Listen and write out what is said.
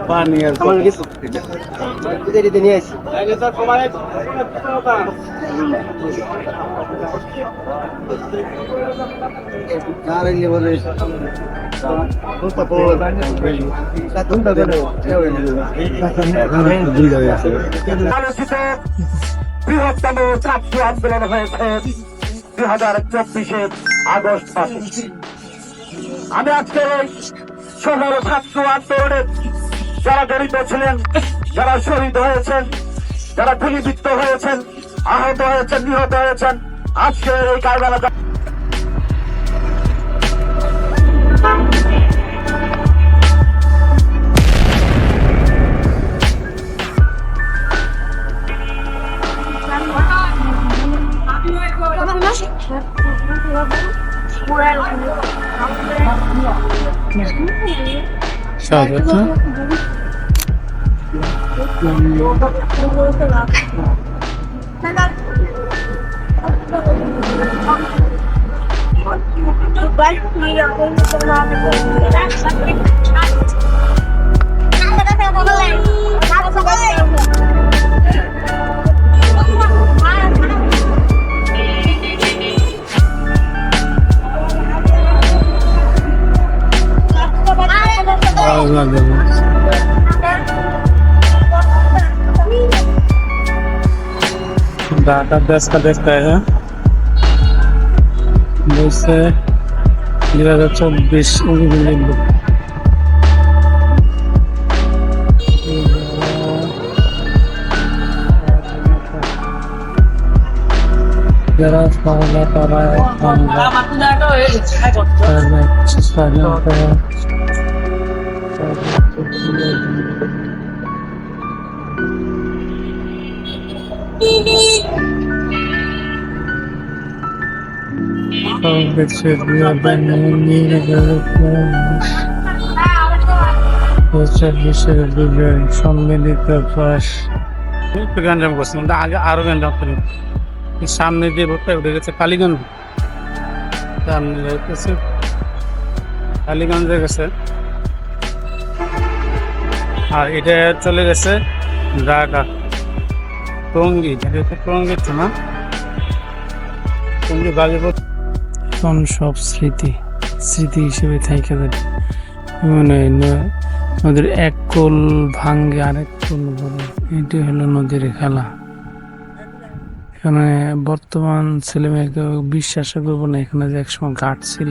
পানি আর নিয়ে আসি বৃহত্তম ছাত্র আন্দোলন হয়েছে 2024 আগস্ট মাসে। আমি আজকে সকল ছাত্র আন্দোলনের যারা জড়িত ছিলেন, যারা শহীদ হয়েছেন, যারা গুলিবিদ্ধ হয়েছেন, আহত হয়েছেন, নিহত হয়েছেন, আজকে এই কারবালা डाटा 10 का देखता है वैसे 2024 जरा फावला para সম্মিলিত প্রয়াস গঞ্জাম করছিলাম আগে আরো গঞ্জাম করি সামনে যে রোডটা উঠে গেছে কালীগঞ্জ, সামনে গেছে কালীগঞ্জে গেছে, আর এটা চলে গেছে ঢাকা টঙ্গী, টঙ্গী তো না টঙ্গী গাজীপুর। এখন সব স্মৃতি স্মৃতি হিসেবে থেকে যাবে। মানে নদীর এক কোল ভাঙ্গে আরেক কোল ভরে, এটি হলো নদীর খেলা। এখানে বর্তমান ছেলে মেয়েকে বিশ্বাস করবো না এখানে যে একসময় ঘাট ছিল।